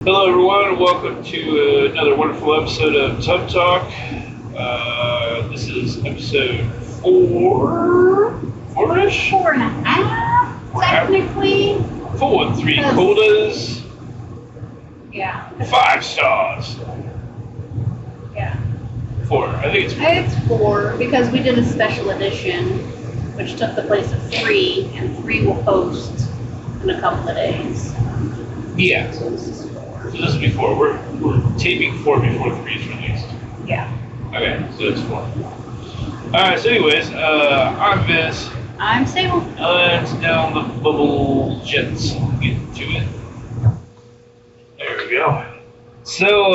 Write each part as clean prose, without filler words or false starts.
Hello, everyone. Welcome to another wonderful episode of Tub Talk. This is episode four-ish? Four and a half, technically. 413 quotas. Yeah. 5 stars. Yeah. 4. I think it's 4. It's 4 because we did a special edition, which took the place of 3, and 3 will post in a couple of days. Yeah. So this is 4. So this will be 4. We're taping 4 before 3 is released. Yeah. Okay, so it's 4. Alright, so anyways, I'm Vince. I'm Sable. Let's down the bubble jets. Get to it. There we go. So,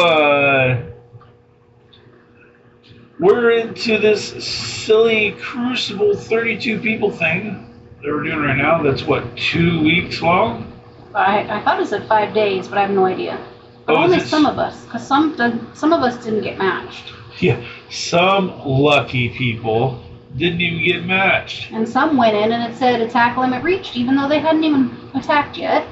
we're into this silly Crucible 32 people thing that we're doing right now. That's what, 2 weeks long? I thought it said 5 days, but I have no idea. But only some of us, because some of us didn't get matched. Yeah, some lucky people didn't even get matched. And some went in and it said attack limit reached, even though they hadn't even attacked yet.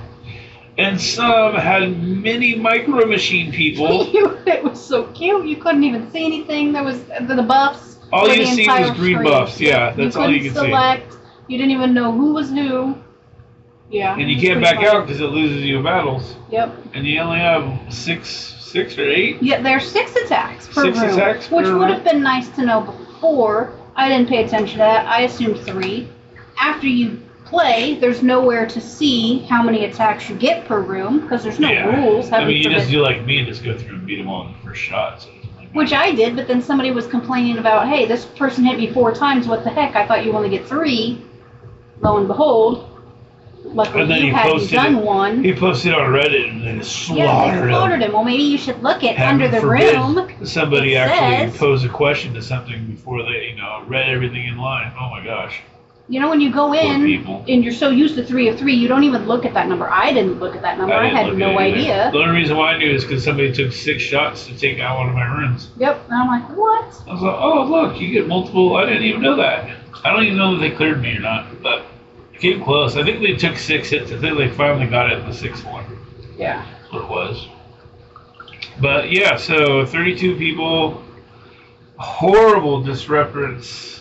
And some had mini micro machine people. It was so cute. You couldn't even see anything. There was the buffs. All you see was green screen. buffs. Yeah, that's all you could select. You didn't even know who was who. Yeah. And you can't back out because it loses you in battles. Yep. And you only have six or 8? Yeah, there's 6 attacks per room. 6 attacks per which would room? have been nice to know before. I didn't pay attention to that. I assumed 3. After you play, there's nowhere to see how many attacks you get per room because there's no rules. I mean, you just do like me and just go through and beat them all in the first shot. So which I did, but then somebody was complaining about, hey, this person hit me 4 times. What the heck? I thought you only get 3. Lo and behold, luckily you hadn't done one. He posted on Reddit and they slaughtered him. Yeah, they slaughtered him. Well, maybe you should look at under the room. Somebody actually posed a question to something before they, read everything in line. Oh my gosh. You know, when you go in and you're so used to 3 of 3, you don't even look at that number. I didn't look at that number. I had no idea. The only reason why I knew is because somebody took 6 shots to take out one of my runes. Yep. And I'm like, what? I was like, oh, look, you get multiple. I didn't even know that. I don't even know that they cleared me or not, but it came close. I think they took 6 hits. I think they finally got it in the 6th one. Yeah. That's what it was. But yeah, so 32 people. Horrible discrepancies.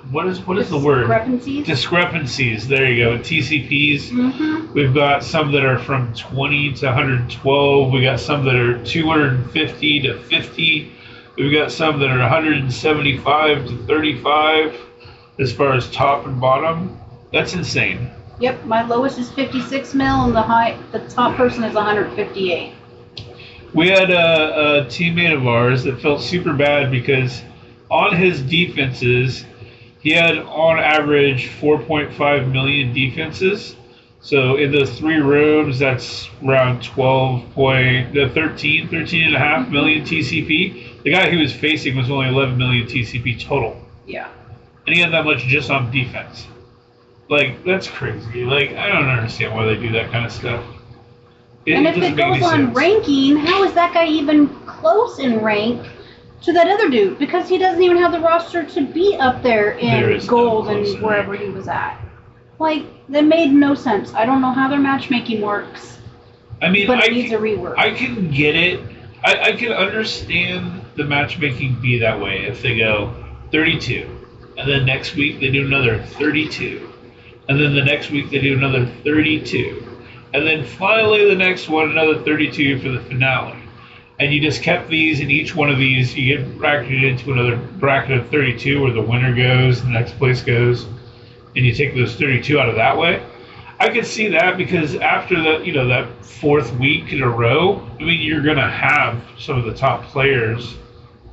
What is the word? Discrepancies. There you go. TCPs. Mm-hmm. We've got some that are from 20 to 112. We got some that are 250 to 50. We've got some that are 175 to 35 as far as top and bottom. That's insane. Yep, my lowest is 56 mil and the top person is 158. We had a teammate of ours that felt super bad because on his defenses, he had on average 4.5 million defenses. So in those 3 rooms, that's around 13.5 million TCP. The guy he was facing was only 11 million TCP total. Yeah. And he had that much just on defense. Like, that's crazy. Like, I don't understand why they do that kind of stuff. And if it goes on ranking, how is that guy even close in rank to that other dude? Because he doesn't even have the roster to be up there in gold and wherever he was at. Like, that made no sense. I don't know how their matchmaking works. I mean, but it needs a rework. I can get it. I can understand the matchmaking be that way if they go 32, and then next week they do another 32. And then the next week they do another 32. And then finally the next one, another 32 for the finale. And you just kept these, and each one of these, you get bracketed into another bracket of 32 where the winner goes, the next place goes, and you take those 32 out of that way. I could see that because after that 4th week in a row, I mean, you're going to have some of the top players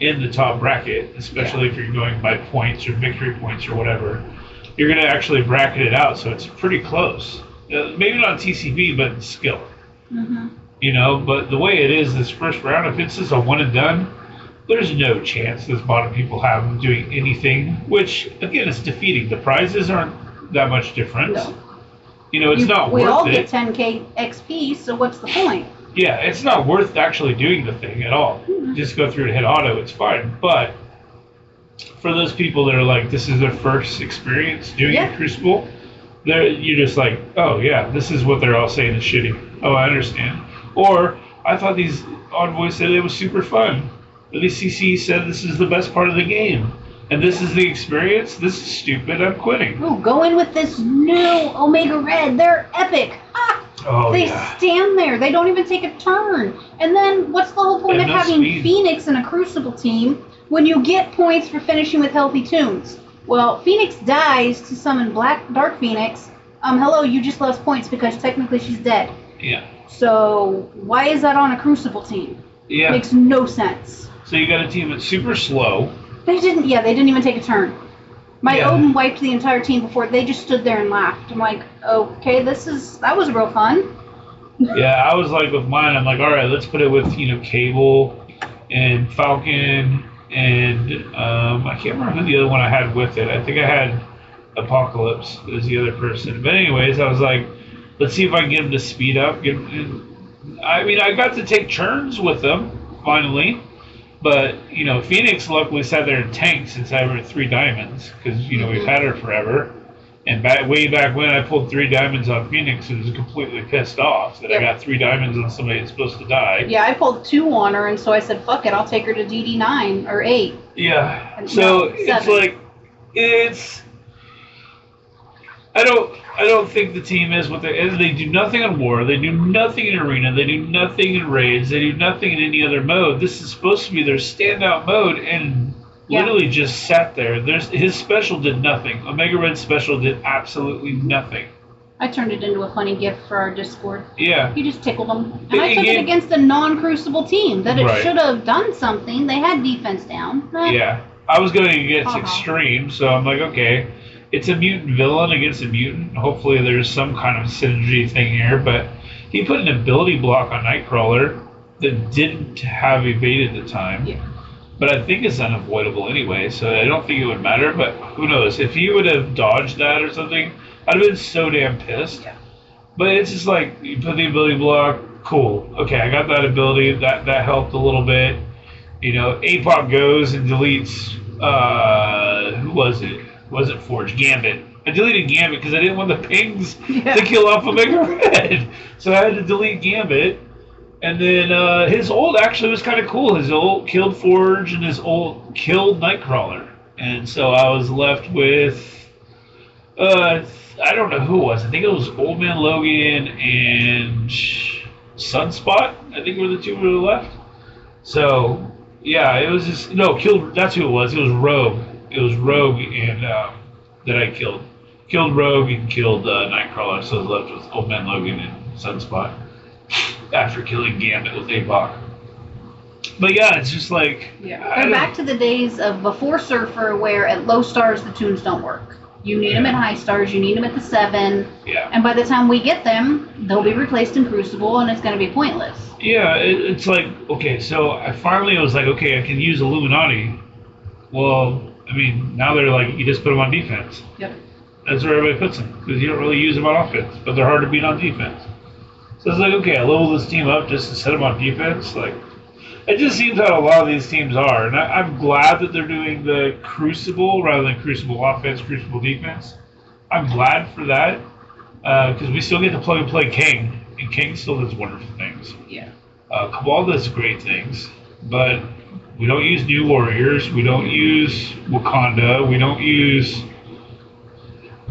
in the top bracket, especially if you're going by points or victory points or whatever. You're going to actually bracket it out, so it's pretty close. Maybe not TCP, but skill. Mm-hmm. But the way it is this first round, if it's just a one and done, there's no chance those bottom people have of doing anything, which, again, is defeating. The prizes aren't that much different. No. It's not worth it. We all get 10K XP, so what's the point? Yeah, it's not worth actually doing the thing at all. Mm-hmm. Just go through and hit auto, it's fine. But for those people that are like, this is their first experience doing a Crucible, you're just like, oh yeah, this is what they're all saying is shitty. Oh, I understand. Or I thought these envoys said it was super fun. But the CC said this is the best part of the game. And this is the experience? This is stupid. I'm quitting. Oh, go in with this new Omega Red. They're epic. They stand there. They don't even take a turn. And then what's the whole point of having Phoenix in a Crucible team when you get points for finishing with healthy tunes? Well, Phoenix dies to summon Dark Phoenix. Hello, you just lost points because technically she's dead. Yeah. So why is that on a Crucible team? Yeah. Makes no sense. So you got a team that's super slow. They didn't even take a turn. My Odin wiped the entire team before. They just stood there and laughed. I'm like, okay, that was real fun. Yeah, I was like with mine, I'm like, all right, let's put it with, Cable and Falcon and I can't remember who the other one I had with it. I think I had Apocalypse as the other person. But anyways, I was like, let's see if I can get him to speed up. I got to take turns with them, finally. But, Phoenix luckily sat there and tanked since I were 3 diamonds. Because, we've had her forever. And way back when I pulled 3 diamonds on Phoenix and was completely pissed off that I got 3 diamonds on somebody that's supposed to die. Yeah, I pulled 2 on her, and so I said, fuck it, I'll take her to DD9 or 8. Yeah. And so it's like, I don't think the team is what they do nothing on War, they do nothing in Arena, they do nothing in Raids, they do nothing in any other mode. This is supposed to be their standout mode, and literally just sat there. His special did nothing. Omega Red special did absolutely nothing. I turned it into a funny gift for our Discord. Yeah. You just tickled them. And I took it against a non-Crucible team that it should have done something. They had defense down. Yeah. I was going against Extreme, so I'm like, okay, it's a mutant villain against a mutant. Hopefully there's some kind of synergy thing here, but he put an ability block on Nightcrawler that didn't have evade at the time. Yeah. But I think it's unavoidable anyway, so I don't think it would matter. But who knows? If he would have dodged that or something, I'd have been so damn pissed. Yeah. But it's just like, you put the ability block, cool. Okay, I got that ability. That helped a little bit. APOC goes and deletes, who was it? Was it Forge? Gambit. I deleted Gambit because I didn't want the pings to kill off Omega Red. So I had to delete Gambit. And then his ult actually was kind of cool. His ult killed Forge and his ult killed Nightcrawler. And so I was left with, I don't know who it was. I think it was Old Man Logan and Sunspot. I think were the 2 who were left. So, yeah, it was just, that's who it was. It was Rogue. It was Rogue and that I killed. Killed Rogue and killed Nightcrawler. So I was left with Old Man Logan and Sunspot. After killing Gambit with APOC. But yeah, it's just like... Yeah, they're back to the days of before Surfer where at low stars the tunes don't work. You need them at high stars, you need them at the 7. Yeah. And by the time we get them, they'll be replaced in Crucible and it's going to be pointless. Yeah, it's like, okay, so I finally was like, okay, I can use Illuminati. Well, now they're like, you just put them on defense. Yep. That's where everybody puts them, because you don't really use them on offense, but they're hard to beat on defense. So it's like, okay, I level this team up just to set them on defense. Like, it just seems how a lot of these teams are. And I'm glad that they're doing the Crucible rather than Crucible offense, Crucible defense. I'm glad for that because we still get to plug and play King. And King still does wonderful things. Yeah. Cabal does great things. But we don't use New Warriors. We don't use Wakanda. We don't use...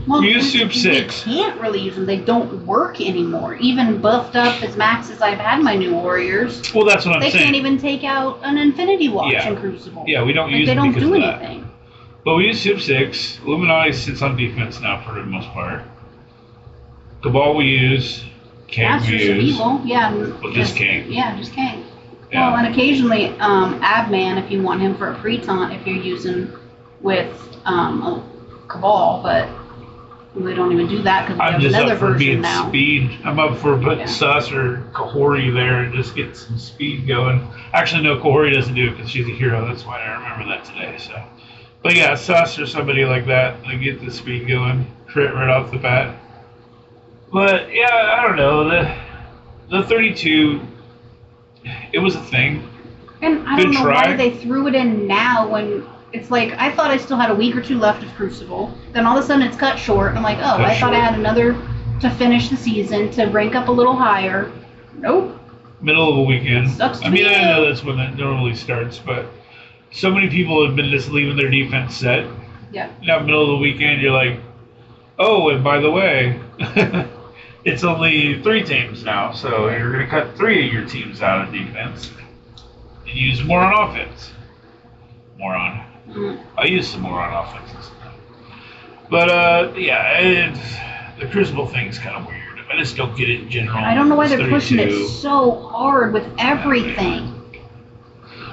we use Soup 6. They can't really use them. They don't work anymore. Even buffed up as max as I've had my New Warriors. Well, that's what I'm saying. They can't even take out an Infinity Watch in Crucible. Yeah, we don't use them because of that. They don't do anything. But we use Soup 6. Illuminati sits on defense now for the most part. Cabal we use. King we use. Evil, yeah. Well, just King. Yeah, just King. Yeah. Well, and occasionally Abman if you want him for a pre-taunt if you're using with Cabal, but... we don't even do that because we have another version now. Speed. I'm up for putting Sus or Kahori there and just get some speed going. Actually, no, Kahori doesn't do it because she's a hero. That's why I remember that today. So, but yeah, Sus or somebody like that, they get the speed going, crit right off the bat. But yeah, I don't know. The 32, it was a thing. And I don't know why they threw it in now when. It's like, I thought I still had a week or 2 left of Crucible. Then all of a sudden it's cut short. I'm like, I thought I had another to finish the season, to rank up a little higher. Nope. Middle of a weekend. Sucks to I mean, be I you. know that's when that normally starts, but so many people have been just leaving their defense set. Yeah. Now, middle of the weekend, you're like, oh, and by the way, it's only 3 teams now, so you're going to cut 3 of your teams out of defense and use more on offense. Moron. I use some more on offense. But, yeah, the Crucible thing's kind of weird. I just don't get it in general. I don't know why they're 32. pushing it so hard with everything.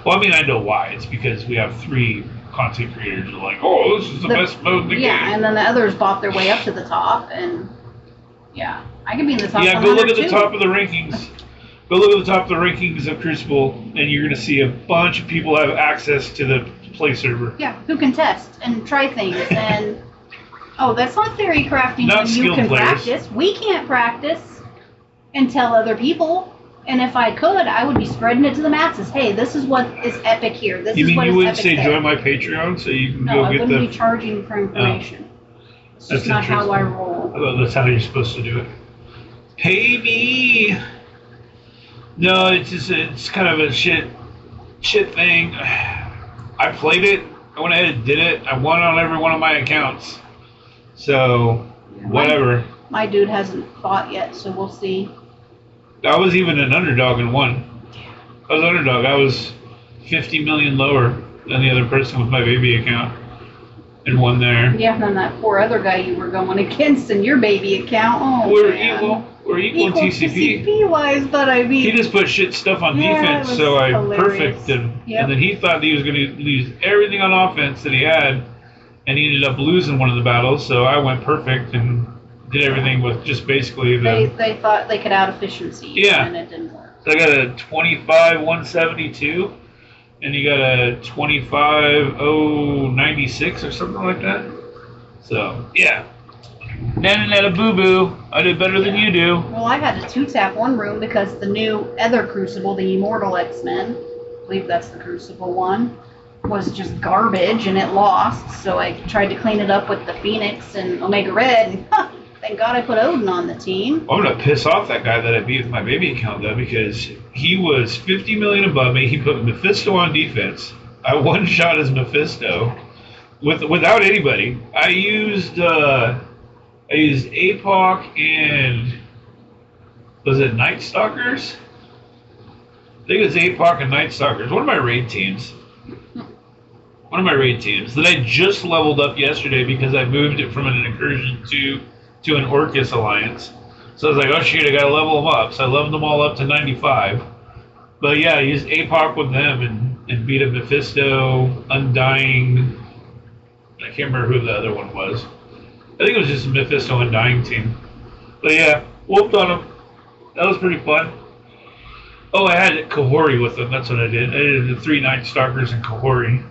Well, I mean, I know why. It's because we have 3 content creators who are like, oh, this is the best mode in the game. Yeah, and then the others bought their way up to the top, and yeah, I could be in the top. Yeah, go look at the top of the rankings. Go look at the top of the rankings of Crucible, and you're going to see a bunch of people have access to the play server. Yeah, who can test and try things and. Oh, that's not theory crafting Not when you can players. practice. We can't practice and tell other people. And if I could, I would be spreading it to the masses. Hey, this is what is epic here. This You is mean what you is wouldn't epic say there. join my Patreon so you can No, go I get wouldn't the... be charging for information. It's That's just not how I interesting. roll. I thought that's how you're supposed to do it. Pay me! No, it's kind of a shit thing. I played it. I went ahead and did it. I won on every one of my accounts. So, whatever. My dude hasn't fought yet, so we'll see. I was even an underdog and won. I was an underdog. I was 50 million lower than the other person with my baby account and won there. Yeah, and then that poor other guy you were going against in your baby account. Oh, We're man. equal. We're equal in TCP. TCP-wise, but I mean... He just put shit stuff on Yeah, defense, it was so I hilarious. perfected him. Yep. And then he thought he was going to lose everything on offense that he had, and he ended up losing one of the battles, so I went perfect and did everything with just basically the... They thought they could out-efficiency, Yeah. and it didn't work. So I got a 25-172, and you got a 25-096 or something like that. So, yeah. Nana boo-boo. I did better than you do. Well, I had to 2-tap one room because the new other Crucible, the Immortal X-Men, I believe that's the Crucible one, was just garbage and it lost. So I tried to clean it up with the Phoenix and Omega Red. And, thank God I put Odin on the team. I'm going to piss off that guy that I beat with my baby account, though, because he was 50 million above me. He put Mephisto on defense. I one-shot as Mephisto without anybody. I used APOC and... Was it Night Stalkers? I think it was APOC and Night Stalkers. One of my raid teams. That I just leveled up yesterday because I moved it from an incursion to an Orcus alliance. So I was like, oh shoot, I gotta level them up. So I leveled them all up to 95. But yeah, I used APOC with them and beat a Mephisto, Undying. I can't remember who the other one was. I think it was just a Mephisto Undying team. But yeah, whooped on them. That was pretty fun. Oh, I had Kahori with them. That's what I did. I did the 3 Night Stalkers and Kahori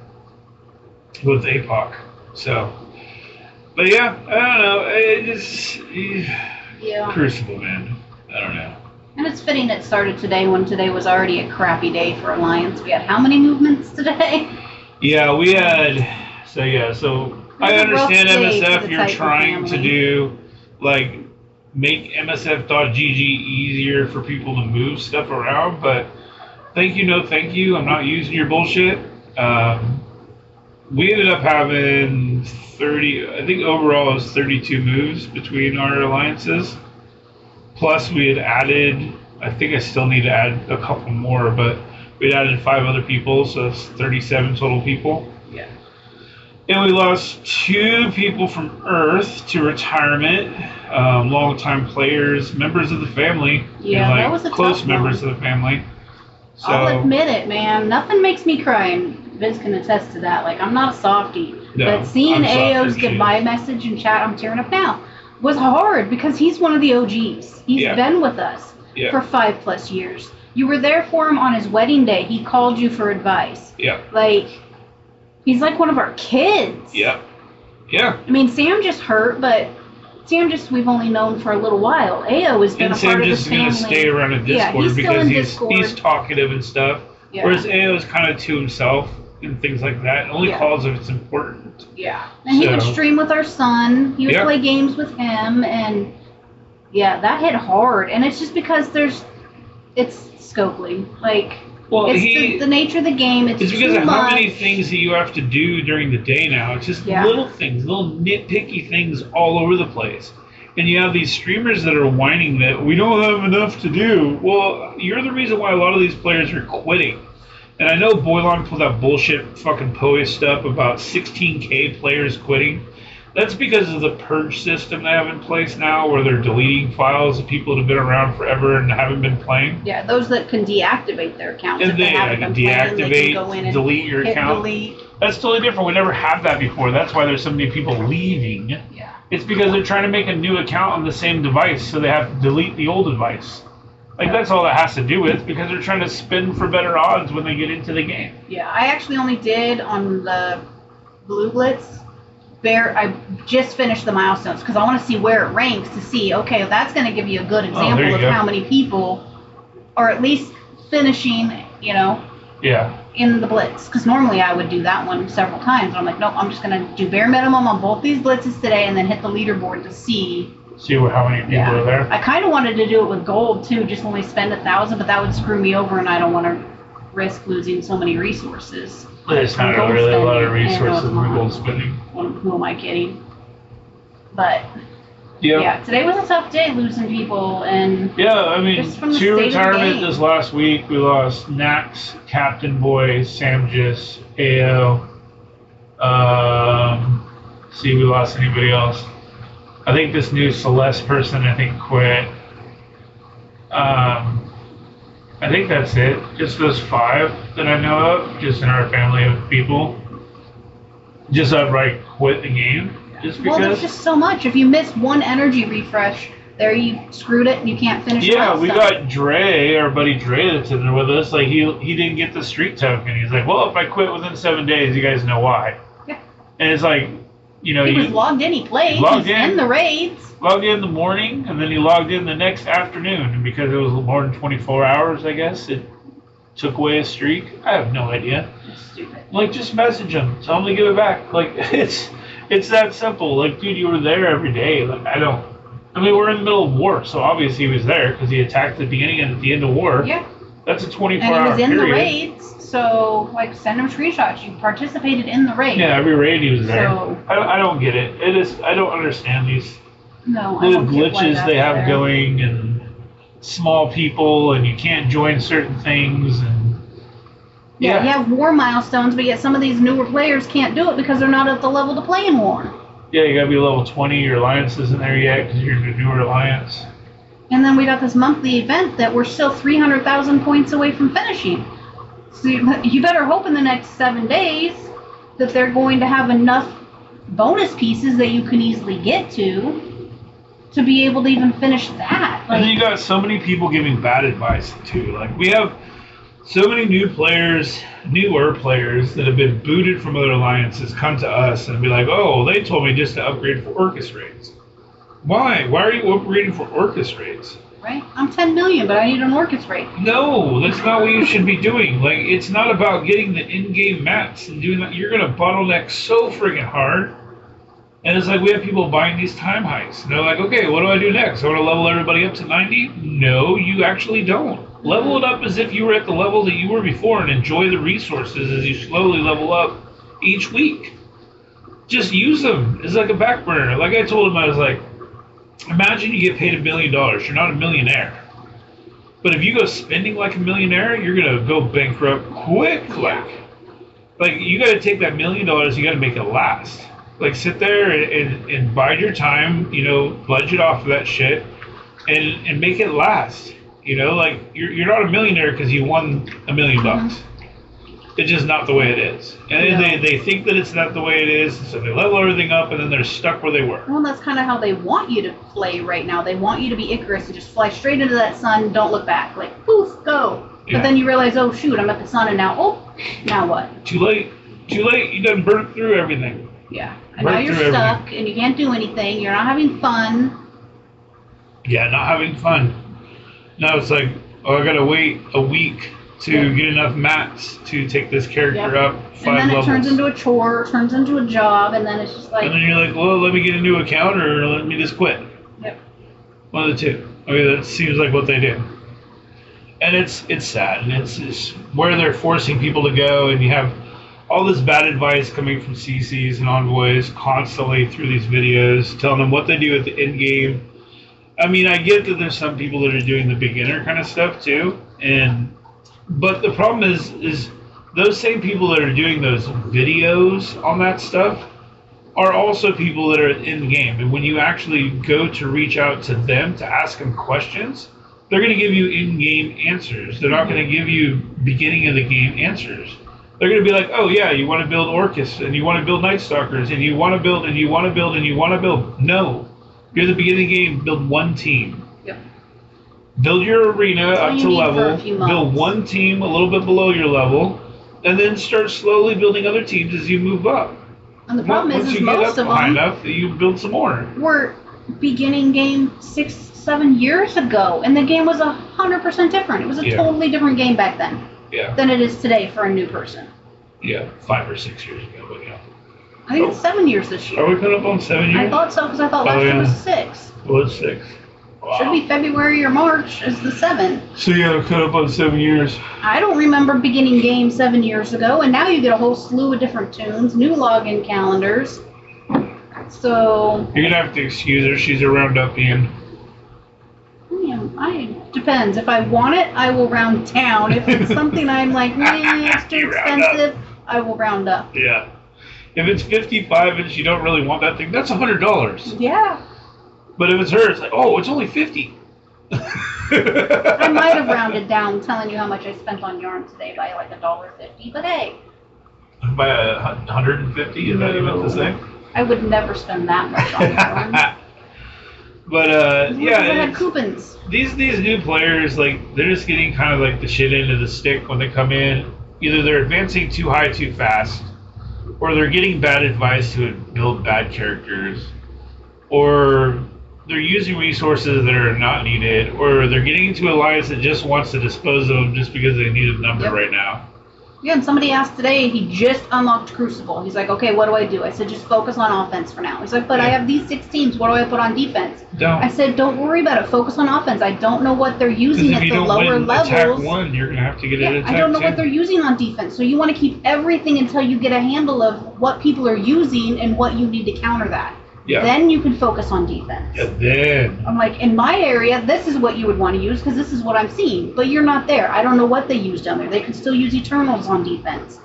with APOC. So, but yeah, I don't know. It just Crucible, man. I don't know. And it's fitting it started today when today was already a crappy day for Alliance. We had how many movements today? Yeah, we had. So I understand MSF. You're trying to do like make MSF.gg easier for people to move stuff around, but thank you, no thank you. I'm not using your bullshit. We ended up having 30, I think overall it was 32 moves between our alliances. Plus we had added, I think I still need to add a couple more, but we had added 5 other people, so it's 37 total people. Yeah. And we lost 2 people from Earth to retirement, longtime players, members of the family. Yeah, like that was a close tough members one. of the family. So, I'll admit it, man. Nothing makes me cry, and Vince can attest to that. Like, I'm not a softie. No, but seeing I'm soft AO's as shit. goodbye message in chat, I'm tearing up now, was hard because he's one of the OGs. He's Yeah. been with us Yeah. for 5+ years. You were there for him on his wedding day. He called you for advice. Yeah. Like, he's like one of our kids. Yeah. Yeah. I mean, Sam just hurt, but Sam we've only known for a little while. AO has been And a Sam part of just this going to family. stay around in Yeah, Discord he's still because in he's Discord. talkative and stuff. Yeah. Whereas AO is kind of to himself and things like that. Only Yeah. calls if it's important. Yeah. And he would So- stream with our son. He would Yeah. play games with him. And, yeah, that hit hard. And it's just because there's It's Scopely. Like, well, it's the nature of the game. It's because too of much. how many things that you have to do during the day now. It's just little things, little nitpicky things all over the place. And you have these streamers that are whining that we don't have enough to do. Well, you're the reason why a lot of these players are quitting. And I know Boylon pulled that bullshit fucking Poe stuff about 16K players quitting. That's because of the purge system they have in place now, where they're deleting files of people that have been around forever and haven't been playing. Yeah, those that can deactivate their accounts. And they can deactivate, go in and delete your account. Delete. That's totally different. We never had that before. That's why there's so many people leaving. Yeah. It's because they're trying to make a new account on the same device, so they have to delete the old device. Like, that's all that has to do with, because they're trying to spin for better odds when they get into the game. Yeah, I actually only did on the Blue Blitz. I just finished the milestones because I want to see where it ranks to see, okay, that's going to give you a good example of how many people are at least finishing, in the Blitz. Because normally I would do that one several times. And I'm like, nope, I'm just going to do bare minimum on both these Blitzes today and then hit the leaderboard to see how many people are there. I kind of wanted to do it with gold too, just only spend 1,000, but that would screw me over and I don't want to risk losing so many resources. There's not really a lot of resources for gold spending. Who am I kidding? But yeah, today was a tough day losing people, and I mean, two retirement this last week. We lost Nax, Captain Boy, Samgis, AO. See, we lost anybody else. I think this new Celeste person, quit. I think that's it. Just those 5 that I know of, just in our family of people. Just outright quit the game. Just because. Well, there's just so much. If you miss one energy refresh, there you screwed it and you can't finish. Yeah, we got Dre, our buddy Dre that's in there with us. Like, he didn't get the streak token. He's like, well, if I quit within 7 days, you guys know why. Yeah. And it's like, he was logged in, he played, he's in the raids. Logged in the morning, and then he logged in the next afternoon. And because it was more than 24 hours, I guess, it took away his streak. I have no idea. It's stupid. Like, just message him. Tell him to give it back. Like, it's that simple. Like, dude, you were there every day. Like, we're in the middle of war, so obviously he was there because he attacked at the beginning and at the end of war. Yeah. That's a 24-hour period. And he was in the raids. So, send him screenshots. You participated in the raid. Yeah, every raid he was there. So, I don't get it. I don't understand these little glitches they have going, and small people, and you can't join certain things, and you have war milestones, but yet some of these newer players can't do it because they're not at the level to play in war. Yeah, you gotta be level 20. Your alliance isn't there yet because you're in a newer alliance. And then we got this monthly event that we're still 300,000 points away from finishing. So you better hope in the next 7 days that they're going to have enough bonus pieces that you can easily get to be able to even finish that. And then you got so many people giving bad advice too. Like, we have so many newer players that have been booted from other alliances come to us and be like, oh, they told me just to upgrade for Orcus raids. Why? Why are you upgrading for Orcus raids? Right? I'm 10 million, but I need an Orcus raid. No, that's not what you should be doing. Like, it's not about getting the in-game mats and doing that. You're going to bottleneck so friggin' hard. And it's like, we have people buying these time heights. And they're like, okay, what do I do next? I want to level everybody up to 90? No, you actually don't. Level it up as if you were at the level that you were before and enjoy the resources as you slowly level up each week. Just use them. It's like a back burner. Like I told him, I was like, imagine you get paid $1 million. You're not a millionaire. But if you go spending like a millionaire, you're going to go bankrupt quick. Like, you got to take that $1 million, you got to make it last. Like, sit there and bide your time, budget off of that shit and make it last. Like, you're not a millionaire because you won $1 million. Mm-hmm. It's just not the way it is. And they think that it's not the way it is, so they level everything up, and then they're stuck where they were. Well, that's kind of how they want you to play right now. They want you to be Icarus and just fly straight into that sun, don't look back. Like, poof, go. Yeah. But then you realize, oh, shoot, I'm at the sun, and now what? Too late. You done burnt through everything. Yeah. And now you're stuck, and you can't do anything. You're not having fun. Yeah, not having fun. Now it's like, oh, I got to wait a week to get enough mats to take this character up 5 levels. And then it turns into a chore, turns into a job, and then it's just like... And then you're like, well, let me get a new account or let me just quit. Yep. One of the two. I mean, that seems like what they do. And it's sad, and it's where they're forcing people to go, and you have all this bad advice coming from CCs and envoys constantly through these videos, telling them what they do at the end game. I mean, I get that there's some people that are doing the beginner kind of stuff too, but the problem is those same people that are doing those videos on that stuff are also people that are in game, and when you actually go to reach out to them to ask them questions, they're going to give you in-game answers. They're not going to give you beginning of the game answers. They're going to be like, oh yeah, you want to build Orcus, and you want to build Night Stalkers, and you want to build, and you want to build, and you want to build. No. You're at the beginning of the game, build one team. Yep. Build your arena up to level, build one team a little bit below your level, and then start slowly building other teams as you move up. And the problem Once is you most get of up high them enough, you build some more. were beginning game 6-7 years ago, and the game was 100% different. It was a totally different game back then than it is today for a new person. Yeah, 5 or 6 years ago, but yeah. I think it's 7 years this year. Are we coming up on 7 years? I thought so, because I thought last year was 6. Well, it's 6. Wow. Should be February or March is the 7. So yeah, we're coming up on 7 years. I don't remember beginning game 7 years ago, and now you get a whole slew of different tunes, new login calendars. So you're gonna have to excuse her. She's a roundupian. Depends. If I want it, I will round down. If it's something I'm like, it's too expensive, I will round up. Yeah. If it's 55 and you don't really want that thing, that's $100. Yeah. But if it's her, it's like, oh, it's only 50. I might have rounded down, telling you how much I spent on yarn today by like $1.50. But hey. By 150? Is that even the same? I would never spend that much on yarn. But yeah, I had coupons. These new players, like, they're just getting kind of like the shit end of the stick when they come in. Either they're advancing too high too fast, or they're getting bad advice to build bad characters, or they're using resources that are not needed, or they're getting into an alliance that just wants to dispose of them just because they need a number right now. Yeah, and somebody asked today, he just unlocked Crucible. He's like, okay, what do I do? I said, just focus on offense for now. He's like, but I have these 6 teams. What do I put on defense? I said, don't worry about it. Focus on offense. I don't know what they're using at the lower levels. Attack 1, you're going to have to get it at attack 2. I don't know what they're using on defense. So you want to keep everything until you get a handle of what people are using and what you need to counter that. Yeah. Then you can focus on defense. Yeah, then. I'm like, in my area, this is what you would want to use because this is what I'm seeing. But you're not there. I don't know what they use down there. They could still use Eternals on defense.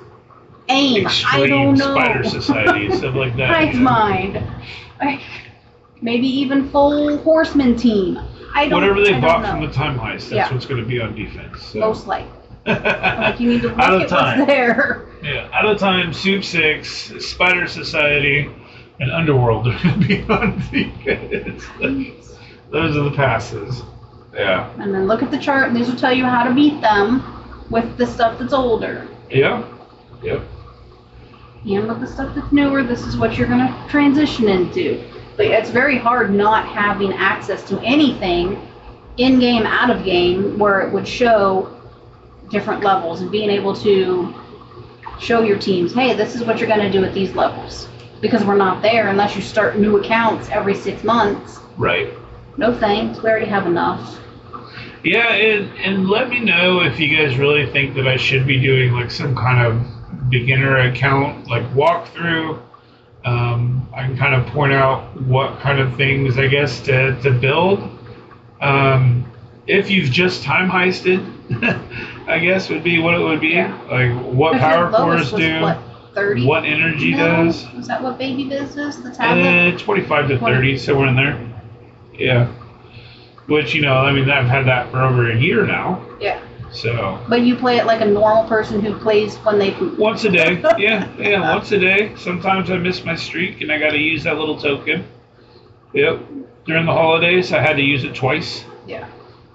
AIM. Extreme I don't know. Spider Society, stuff like that. Hive Mind. Maybe even full Horseman team. Whatever they bought from the Time Heist, that's what's going to be on defense. So. Most likely. Like you need to look at what's there. Yeah, out of time, Soup 6, Spider Society, and Underworld are going to be on defense. Those are the passes. Yeah. And then look at the chart, and these will tell you how to beat them with the stuff that's older. Yeah. Yep. And with the stuff that's newer, this is what you're going to transition into. But it's very hard not having access to anything in-game, out-of-game, where it would show different levels and being able to show your teams, hey, this is what you're going to do at these levels. Because we're not there unless you start new accounts every 6 months. Right. No thanks. We already have enough. Yeah, and let me know if you guys really think that I should be doing like some kind of beginner account, like walkthrough. I can kind of point out what kind of things, I guess, to build. If you've just time heisted, I guess would be what it would be. Yeah. Like what power cores do, what, 30? What energy does. Is that what Baby Biz is? The tablet? 25 to 30, somewhere in there. Yeah. Which, you know, I mean, I've had that for over a year now. Yeah. So. But you play it like a normal person who plays when they poop. Once a day. Yeah, once a day. Sometimes I miss my streak and I got to use that little token. Yep. During the holidays, I had to use it twice. Yeah.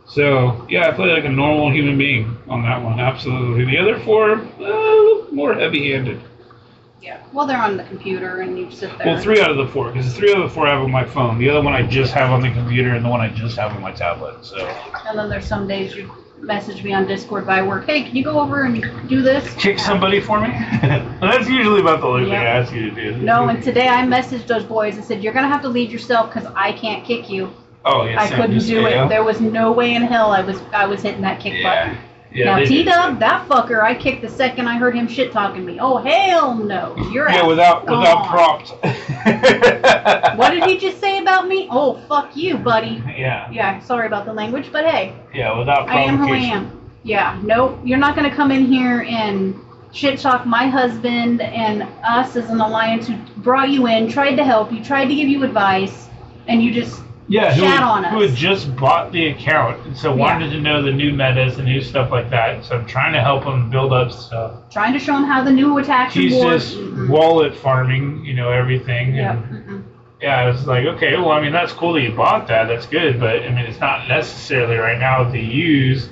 So, yeah, I play like a normal human being on that one, absolutely. The other 4, more heavy-handed. Yeah, well, they're on the computer and you sit there. Well, 3 out of the 4, because the 3 out of the 4 I have on my phone. The other one I just have on the computer, and the one I just have on my tablet. So. And then there's some days you message me on Discord by work, hey, can you go over and do this? Kick somebody for me? That's usually about the only thing I ask you to do. No, and today I messaged those boys and said, you're going to have to leave yourself because I can't kick you. Oh, yeah. I couldn't do it. There was no way in hell I was hitting that kick button. Yeah, now T-Dub, that fucker, I kicked the second I heard him shit talking me. Oh hell no! You're out. Without prompt. What did he just say about me? Oh fuck you, buddy. Yeah. Yeah. Sorry about the language, but hey. Yeah, without I am who I am. Yeah. Nope. You're not gonna come in here and shit talk my husband and us as an alliance who brought you in, tried to help you, tried to give you advice, and you just. Who had just bought the account and so wanted to know the new metas and new stuff like that. So I'm trying to help him build up stuff. Trying to show him how the new attacks He's just wallet farming, everything. Yep. And I was like, okay, well, I mean, that's cool that you bought that. That's good. But, I mean, it's not necessarily right now to use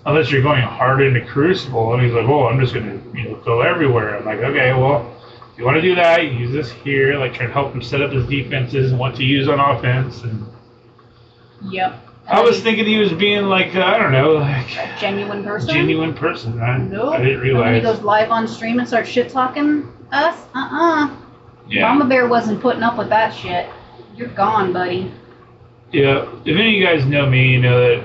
unless you're going hard into Crucible. And he's like, oh, I'm just going to, go everywhere. I'm like, okay, well, if you want to do that, you use this here. Like, try to help him set up his defenses and what to use on offense. And yep. I was thinking he was being like, I don't know, like a genuine person. Nope. I didn't realize. When he goes live on stream and starts shit talking us, Yeah. Mama Bear wasn't putting up with that shit. You're gone, buddy. Yeah. If any of you guys know me, you know that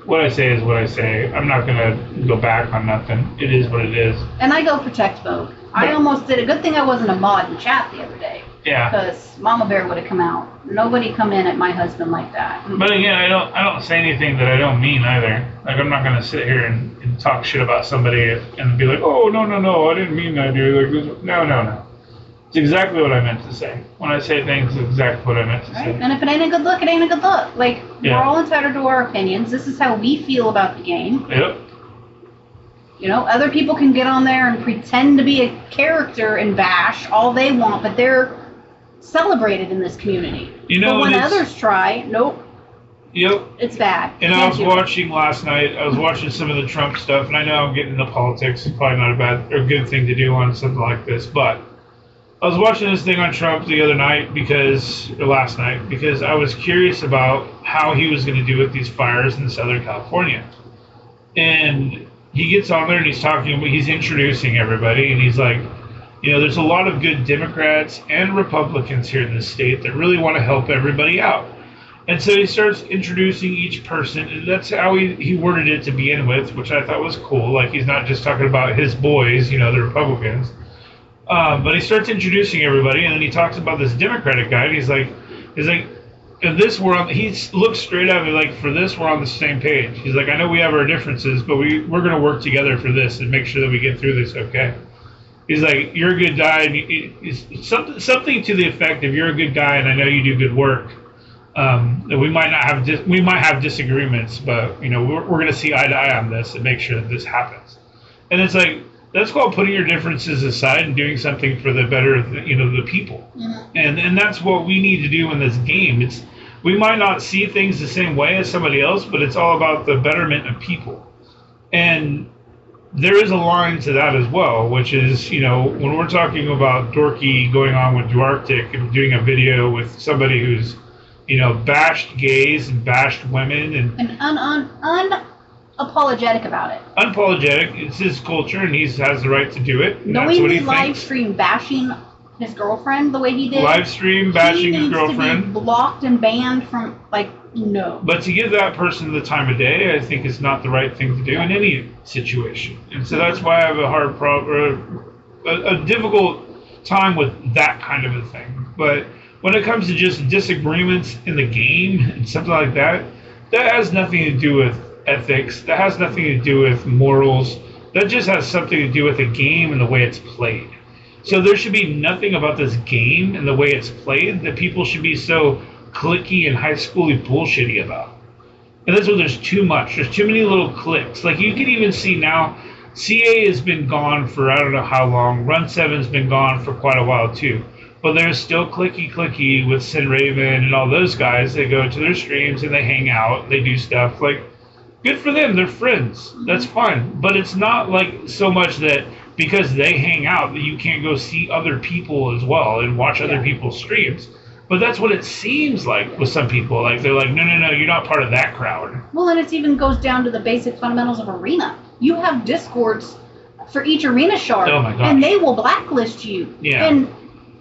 what I say is what I say. I'm not gonna go back on nothing. It is what it is. And I go protect mode. I almost did a good thing I wasn't a mod in chat the other day. Yeah. Because Mama Bear would have come out. Nobody come in at my husband like that. But again, I don't say anything that I don't mean either. Like I'm not gonna sit here and talk shit about somebody and be like, oh no, I didn't mean that, dude. Like, no. It's exactly what I meant to say. When I say things, it's exactly what I meant to say. And if it ain't a good look, it ain't a good look. Like we're all entitled to our opinions. This is how we feel about the game. Yep. Other people can get on there and pretend to be a character and bash all they want, but they're celebrated in this community. But when others try, nope. Yep. It's bad. And I was watching last night, I was watching some of the Trump stuff, and I know I'm getting into politics. It's probably not a bad or good thing to do on something like this, but I was watching this thing on Trump the other night last night because I was curious about how he was going to do with these fires in Southern California. And he gets on there and he's introducing everybody, and he's like, there's a lot of good Democrats and Republicans here in this state that really want to help everybody out. And so he starts introducing each person, and that's how he worded it to begin with, which I thought was cool. Like, he's not just talking about his boys, the Republicans. But he starts introducing everybody, and then he talks about this Democratic guy, and he's like, and this he looks straight at me like, for this, we're on the same page. He's like, I know we have our differences, but we're going to work together for this and make sure that we get through this okay. He's like, you're a good guy, and something to the effect of, you're a good guy, and I know you do good work. We might have disagreements, but we're going to see eye to eye on this and make sure that this happens. And it's like, that's called putting your differences aside and doing something for the better of the people. Mm-hmm. And that's what we need to do in this game. We might not see things the same way as somebody else, but it's all about the betterment of people. And there is a line to that as well, which is, when we're talking about Dorky going on with Duarctic and doing a video with somebody who's, bashed gays and bashed women and unapologetic about it. Unapologetic. It's his culture, and he has the right to do it. Knowing he live stream bashing his girlfriend the way he did. Live stream bashing his girlfriend. He needs to be blocked and banned from, no. But to give that person the time of day, I think is not the right thing to do in any situation. And so that's why I have a difficult time with that kind of a thing. But when it comes to just disagreements in the game and something like that, that has nothing to do with ethics. That has nothing to do with morals. That just has something to do with the game and the way it's played. So there should be nothing about this game and the way it's played that people should be so cliquey and high schooly bullshitty about. And that's what there's too much. There's too many little cliques. Like you can even see now, CA has been gone for I don't know how long. Run 7's been gone for quite a while too. But there's still clicky with Sin Raven and all those guys. They go to their streams and they hang out. They do stuff. Like, good for them. They're friends. That's fine. But it's not like so much that because they hang out that you can't go see other people as well and watch other people's streams. But that's what it seems like with some people. Like, they're like, no, you're not part of that crowd. Well, and it even goes down to the basic fundamentals of Arena. You have Discords for each Arena shard. Oh, my gosh. And they will blacklist you. Yeah. And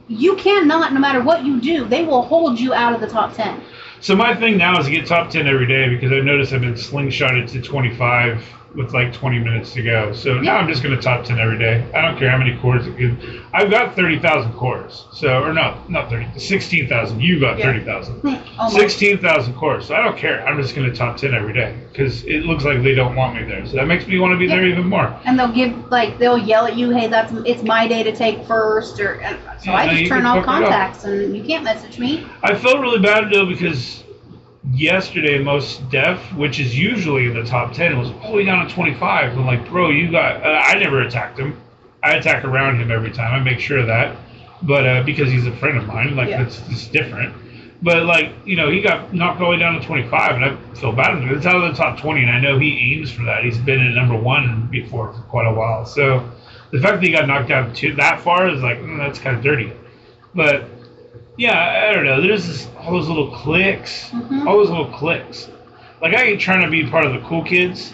you cannot, no matter what you do, they will hold you out of the top 10. So my thing now is to get top 10 every day because I noticed I've been slingshotted to 25 with like 20 minutes to go. So now I'm just going to top 10 every day. I don't care how many cores it gives. I've got 30,000 cores. So, or no, not 30, 16,000. You got 30,000. 16,000 cores. So I don't care. I'm just going to top 10 every day because it looks like they don't want me there. So that makes me want to be there even more. And they'll yell at you, hey, it's my day to take first. So I just turn off contacts and you can't message me. I felt really bad though because yesterday most def, which is usually in the top 10, was all the way down to 25. I'm like, bro, you got I never attacked him. I attack around him every time. I make sure of that, but because he's a friend of mine, like it's different. But like, you know, he got knocked all the way down to 25, and I feel bad for him. It's out of the top 20, and I know he aims for that. He's been in number 1 before for quite a while. So the fact that he got knocked down to that far is like, that's kind of dirty. But yeah, I don't know. There's all those little cliques. All those little cliques. Like, I ain't trying to be part of the cool kids.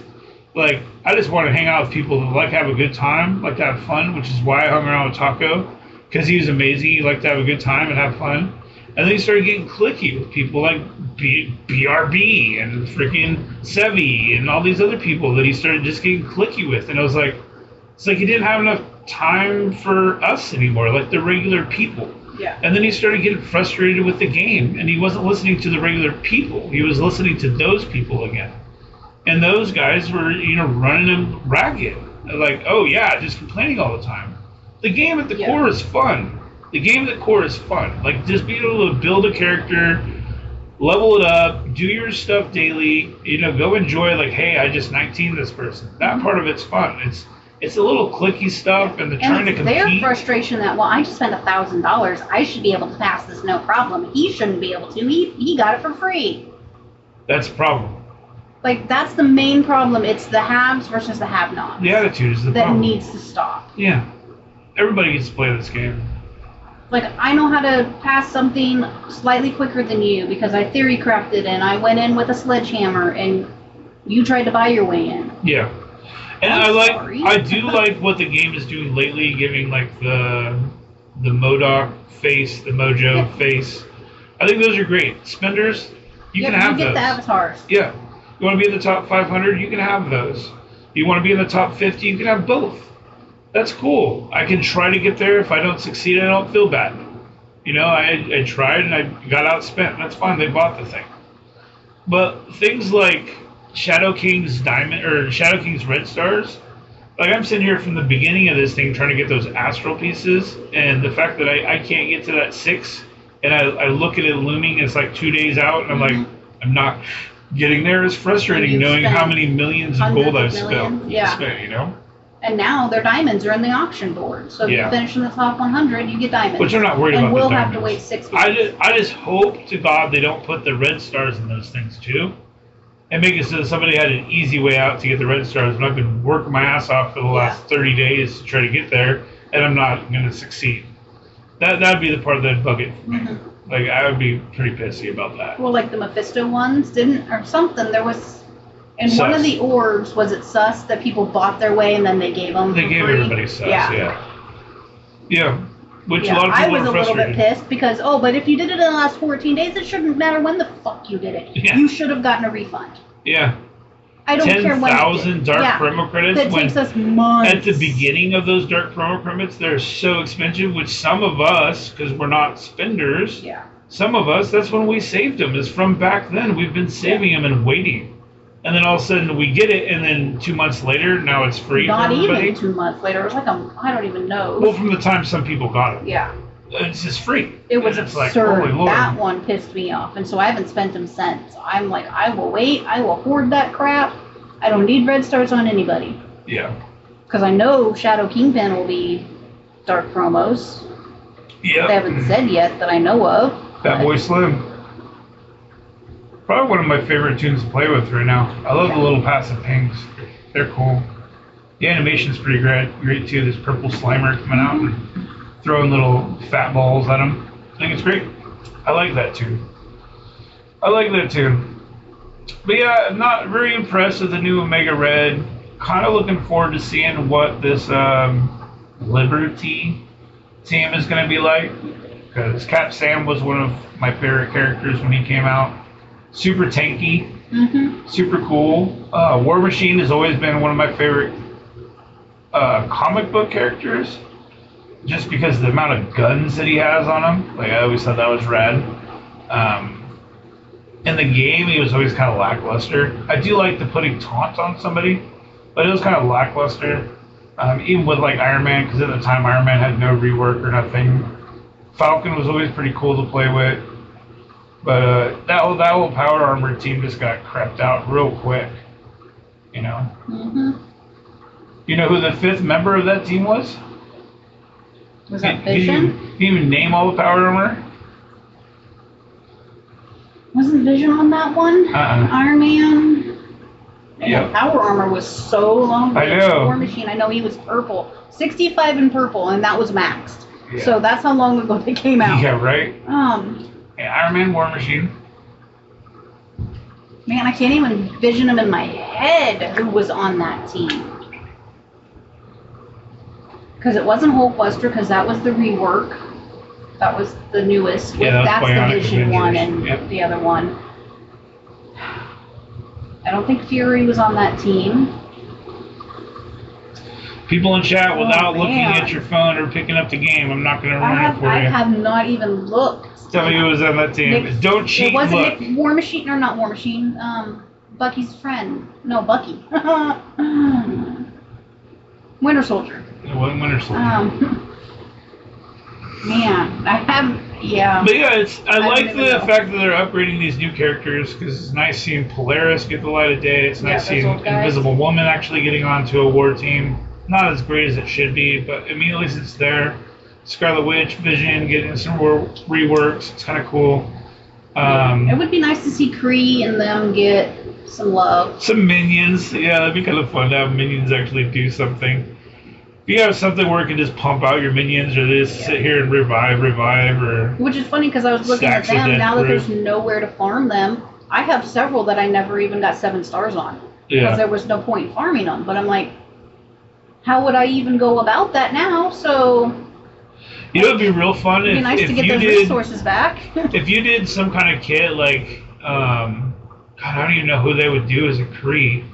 Like, I just want to hang out with people that like to have a good time, like to have fun, which is why I hung around with Taco, because he was amazing. He liked to have a good time and have fun. And then he started getting cliquey with people like BRB and freaking Sevi and all these other people that he started just getting cliquey with. And I was like, it's like he didn't have enough time for us anymore, like the regular people. Yeah. And then he started getting frustrated with the game, and he wasn't listening to the regular people. He was listening to those people again. And those guys were, you know, running him ragged. Like, oh yeah, just complaining all the time. The game at the core is fun. The game at the core is fun. Like, just being able to build a character, level it up, do your stuff daily, you know, go enjoy, like, hey, I just 19 this person. That part of it's fun. It's a little clicky stuff, and they're trying to compete. Their frustration that, well, I just spent $1,000. I should be able to pass this no problem. He shouldn't be able to. He got it for free. That's the problem. Like, that's the main problem. It's the haves versus the have-nots. The attitude is the problem. That needs to stop. Yeah. Everybody gets to play this game. Like, I know how to pass something slightly quicker than you because I theory crafted and I went in with a sledgehammer and you tried to buy your way in. Yeah. And I do like what the game is doing lately, giving like the MODOK face, the Mojo face. I think those are great. Spenders, you can have those. You get the avatars. Yeah. You want to be in the top 500, you can have those. You want to be in the top 50, you can have both. That's cool. I can try to get there. If I don't succeed, I don't feel bad. You know, I tried and I got outspent. That's fine. They bought the thing. But things like Shadow King's Diamond or Shadow King's Red Stars, like I'm sitting here from the beginning of this thing trying to get those astral pieces, and the fact that I can't get to that 6, and I look at it looming, it's like 2 days out, and I'm like, I'm not getting there is frustrating knowing how many millions of gold I've spent, you know? And now their diamonds are in the auction board. So if you finish in the top 100, you get diamonds. Which I'm not worried about. And we'll have to wait 6 weeks. I just hope to God they don't put the red stars in those things too. And make it so that somebody had an easy way out to get the red stars. And I've been working my ass off for the last 30 days to try to get there, and I'm not going to succeed. That'd be the part that'd bug it for me. Like, I would be pretty pissy about that. Well, like the Mephisto ones didn't, or something. There was... And one of the orbs, was it sus that people bought their way and then they gave them They gave everybody sus, yeah. Which a lot of people are frustrated. I was a little bit pissed because, but if you did it in the last 14 days, it shouldn't matter when the fuck you did it. Yeah. You should have gotten a refund. Yeah. I don't care when 10,000 dark promo credits. That takes us months. At the beginning of those dark promo credits, they're so expensive, which some of us, because we're not spenders, some of us, that's when we saved them, is from back then. We've been saving them and waiting. And then all of a sudden we get it, and then 2 months later, now it's free for everybody. Not even 2 months later. It was like I don't even know. Well, from the time some people got it. Yeah. It's just free. It was absurd. Like, holy Lord. That one pissed me off, and so I haven't spent them since. I'm like, I will wait. I will hoard that crap. I don't need red stars on anybody. Yeah. Because I know Shadow Kingpin will be dark promos. Yeah. They haven't said yet that I know of. That Boy Slim. Probably one of my favorite tunes to play with right now. I love the little passive pings. They're cool. The animation's pretty great too. This purple Slimer coming out and throwing little fat balls at him. I think it's great. I like that tune. But yeah, I'm not very impressed with the new Omega Red. Kind of looking forward to seeing what this Liberty team is going to be like. Because Cap Sam was one of my favorite characters when he came out. super tanky, super cool. War Machine has always been one of my favorite comic book characters, just because of the amount of guns that he has on him. Like, I always thought that was rad. In the game, he was always kind of lackluster. I do like the putting taunt on somebody, but it was kind of lackluster. Even with like Iron Man, because at the time Iron Man had no rework or nothing. Falcon was always pretty cool to play with, but that whole Power Armor team just got crept out real quick. You know. You know who the 5th member of that team was? Was that Vision? Can you even name all the Power Armor? Wasn't Vision on that one? Iron Man. Yeah. Power Armor was so long. I know. War Machine. I know he was purple, 65 in purple, and that was maxed. Yeah. So that's how long ago they came out. Yeah, right. Iron Man, War Machine. Man, I can't even envision him in my head who was on that team. Because it wasn't Hulkbuster, because that was the rework. That was the newest. Yeah, that's the Vision Avengers. one and the other one. I don't think Fury was on that team. People in chat, without looking at your phone or picking up the game, I'm not going to run it for you. I have not even looked. Tell me who was on that team. Don't cheat. It wasn't Nick, War Machine, or not War Machine. Bucky's friend. No, Bucky. Winter Soldier. It wasn't Winter Soldier. Man, I have. Yeah. But yeah, I like the fact that they're upgrading these new characters, because it's nice seeing Polaris get the light of day. It's nice seeing Invisible Woman actually getting onto a war team. Not as great as it should be, but I mean, at least it's there. Scarlet Witch, Vision getting some more reworks. It's kind of cool. It would be nice to see Kree and them get some love. Some minions. Yeah, that'd be kind of fun to have minions actually do something. If you have something where it can just pump out your minions, or they just sit here and revive, or... Which is funny, because I was looking at them, now that there's nowhere to farm them, I have several that I never even got 7 stars on. Because there was no point in farming them. But I'm like, how would I even go about that now? So... You know, it'd be real fun it'd be nice to get those resources back. If you did some kind of kit, like... God, I don't even know who they would do as a Kree.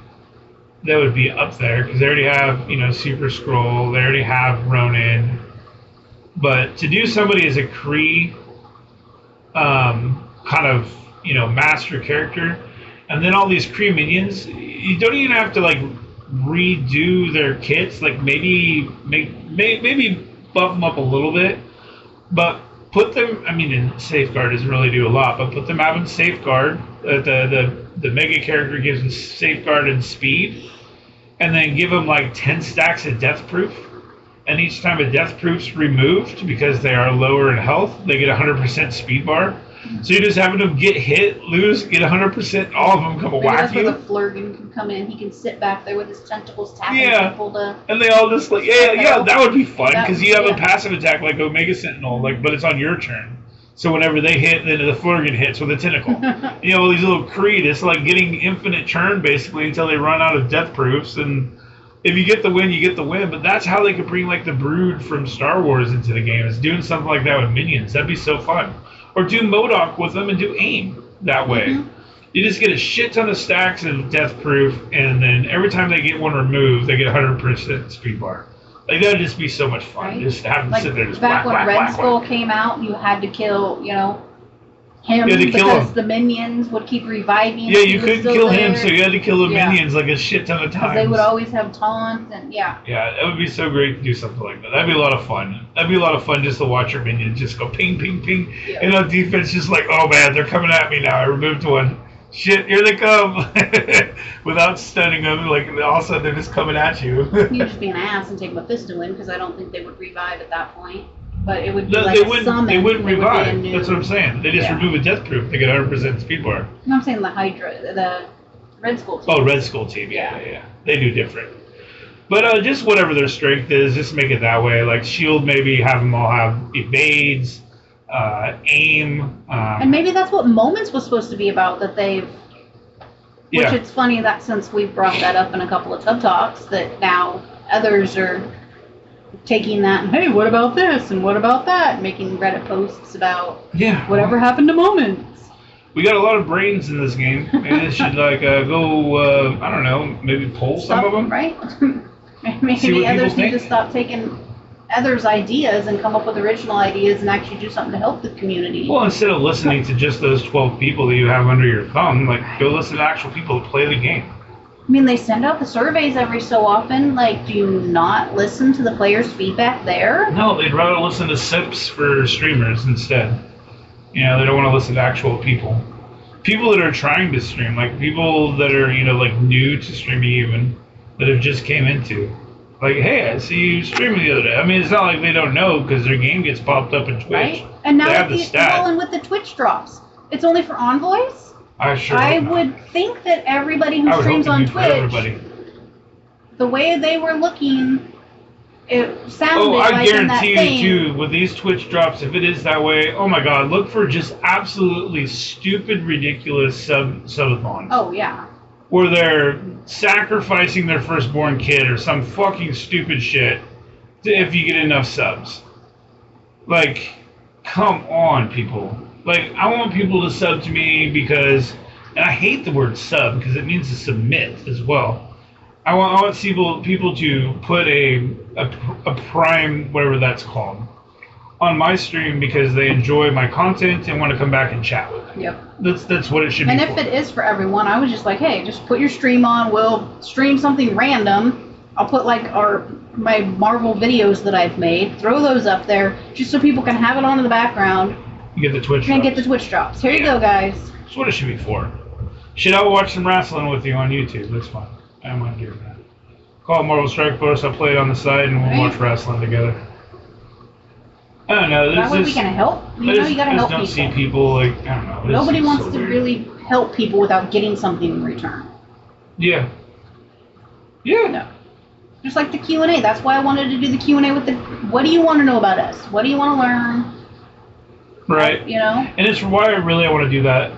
That would be up there, because they already have, Super Skrull, they already have Ronin. But to do somebody as a Kree, kind of, master character, and then all these Kree minions, you don't even have to, like, redo their kits. Like, maybe buff them up a little bit, but put them, in Safeguard doesn't really do a lot, but put them out in Safeguard. The Mega character gives them Safeguard and Speed, and then give them like 10 stacks of Death Proof. And each time a Death Proof's removed, because they are lower in health, they get 100% speed bar. So you're just having them get hit, lose, get 100%, all of them come whack you. That's where the Flurgan can come in. He can sit back there with his tentacles tapping people to... And they all just like, that would be fun, because you have a passive attack like Omega Sentinel, but it's on your turn. So whenever they hit, then the Flurgan hits with a tentacle. All these little Kree, it's like getting infinite churn, basically, until they run out of Death Proofs, and... If you get the win, you get the win. But that's how they could bring like the Brood from Star Wars into the game. Is doing something like that with minions. That'd be so fun. Or do MODOK with them and do AIM that way. You just get a shit ton of stacks of Death Proof, and then every time they get one removed, they get 100% speed bar. Like, that would just be so much fun. Right? Just have them sit there just back when Red Skull came out, you had to kill, him, because the minions would keep reviving. Yeah, you couldn't kill him, so you had to kill the minions like a shit ton of times. They would always have taunts, and Yeah, that would be so great to do something like that. That'd be a lot of fun. That'd be a lot of fun just to watch your minions just go ping, ping, ping. Yeah. And on defense, just like, oh man, they're coming at me now. I removed one. Shit, here they come. Without stunning them, like all of a sudden they're just coming at you. You'd just be an ass and take Mephisto to win, because I don't think they would revive at that point. But it would be they wouldn't revive. That's what I'm saying. They just remove a Death Proof. They get 100% speed bar. No, I'm saying the Hydra, the Red Skull team. Oh, Red Skull team. Yeah. They do different. But just whatever their strength is, just make it that way. Like Shield, maybe have them all have evades, aim. And maybe that's what Moments was supposed to be about. That they've. Which it's funny that since we've brought that up in a couple of Tub Talks, that now others are taking that and, hey, what about this and what about that, making Reddit posts about whatever happened to Moments. We got a lot of brains in this game. Maybe they should go. I don't know. Maybe poll some of them. Right. Maybe others need to stop taking others' ideas and come up with original ideas and actually do something to help the community. Well, instead of listening to just those 12 people that you have under your thumb, go listen to actual people that play the game. I mean, they send out the surveys every so often. Do you not listen to the players' feedback there? No, they'd rather listen to sips for streamers instead. They don't want to listen to actual people. People that are trying to stream, people that are, new to streaming even, that have just came into. Hey, I see you streaming the other day. I mean, it's not like they don't know because their game gets popped up in Twitch. Right? And now with the Twitch drops, it's only for envoys? I would think that everybody who streams on Twitch, the way they were looking, it sounded like I guarantee you, too, with these Twitch drops, if it is that way, oh my God, look for just absolutely stupid, ridiculous subathons. Oh, yeah. Where they're sacrificing their firstborn kid or some fucking stupid shit if you get enough subs. Come on, people. I want people to sub to me because, and I hate the word sub because it means to submit as well. I want people to put a prime, whatever that's called, on my stream because they enjoy my content and want to come back and chat with it. Yep. That's what it should be. And if it is for everyone, I was just hey, just put your stream on. We'll stream something random. I'll put my Marvel videos that I've made, throw those up there just so people can have it on in the background. You get the Twitch drops. And get the Twitch drops. Here you go, guys. That's what it should be for. Should I watch some wrestling with you on YouTube? That's fine. I don't mind doing that. Call it Marvel Strike Force. I'll play it on the side and we'll watch wrestling together. I don't know. That way we can help. You gotta help people. I just don't see people I don't know. Nobody wants to really help people without getting something in return. Yeah. Yeah. No. Just like the Q&A. That's why I wanted to do the Q&A with what do you want to know about us? What do you want to learn? Right. And it's why I want to do that.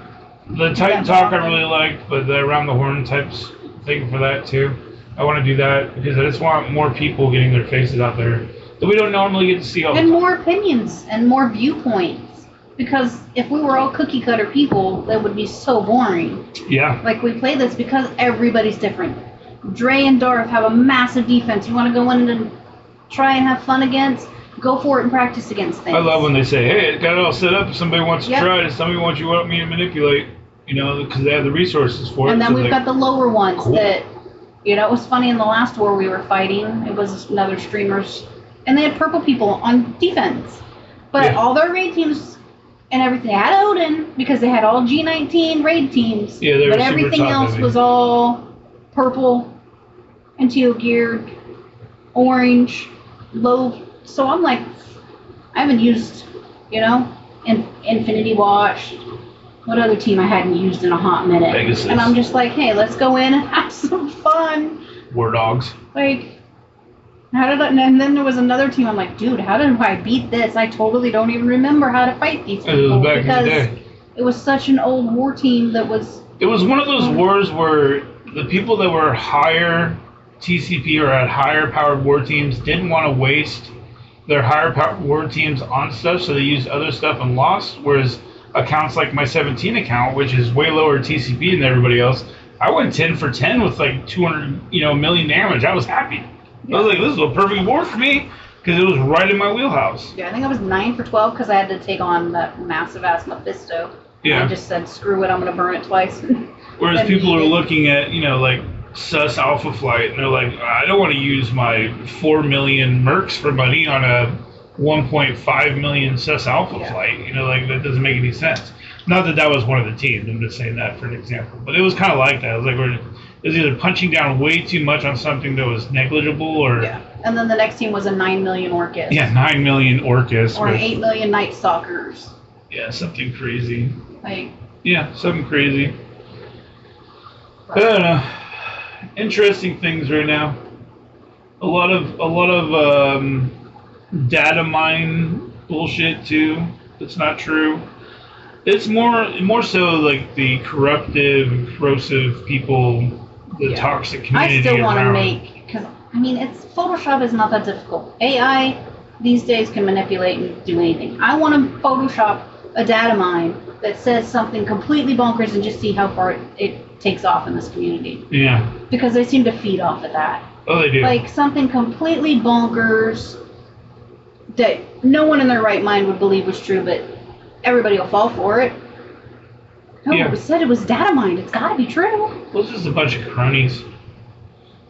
The Titan Talk I really liked, but the Around the Horn types thing for that too. I want to do that because I just want more people getting their faces out there that we don't normally get to see all the time. And more opinions and more viewpoints. Because if we were all cookie cutter people, that would be so boring. Yeah. We play this because everybody's different. Dre and Darth have a massive defense. You want to go in and try and have fun against? Go for it and practice against things. I love when they say, hey, it got it all set up. If somebody wants to try it, if somebody want me to manipulate, because they have the resources for it. And then we've got the lower ones that, it was funny in the last war we were fighting. It was another streamers. And they had purple people on defense. But all their raid teams and everything had Odin because they had all G19 raid teams. Yeah, they were but everything else was all purple and teal geared, orange, low. So I'm I haven't used, Infinity Watch. What other team I hadn't used in a hot minute? Pegasus. And I'm just hey, let's go in and have some fun. War Dogs. And then there was another team. I'm dude, how did I beat this? I totally don't even remember how to fight these people. It was back in the day. It was such an old war team that was... It was one of those wars where the people that were higher TCP or had higher powered war teams didn't want to waste their higher powered war teams on stuff, so they used other stuff and lost, whereas accounts like my 17 account, which is way lower TCP than everybody else, I went 10 for 10 with 200 million damage. I was happy. I was this is a perfect war for me because it was right in my wheelhouse. Yeah, I think I was 9 for 12 because I had to take on that massive ass Mephisto. Yeah. I just said, screw it, I'm going to burn it twice. Whereas people are looking at, sus Alpha Flight, and they're I don't want to use my 4 million mercs for money on a 1.5 million sus Alpha Flight. That doesn't make any sense. Not that was one of the teams. I'm just saying that for an example. But it was kind of like that. It was it was either punching down way too much on something that was negligible or... Yeah. And then the next team was a 9 million Orcus. Yeah, 9 million Orcus. Or an 8 million Night Stalkers. Yeah, something crazy. Like... Yeah, something crazy. I don't know. Interesting things right now. A lot of data mine bullshit too. That's not true. It's more so like the corruptive and corrosive people, the toxic community. I still want to make, because it's Photoshop is not that difficult. AI these days can manipulate and do anything. I want to Photoshop a data mine that says something completely bonkers and just see how far it takes off in this community. Yeah. Because they seem to feed off of that. Oh, they do. Like something completely bonkers that no one in their right mind would believe was true, but everybody will fall for it. No, it was said it was data mined. It's got to be true. Well, it's just a bunch of cronies.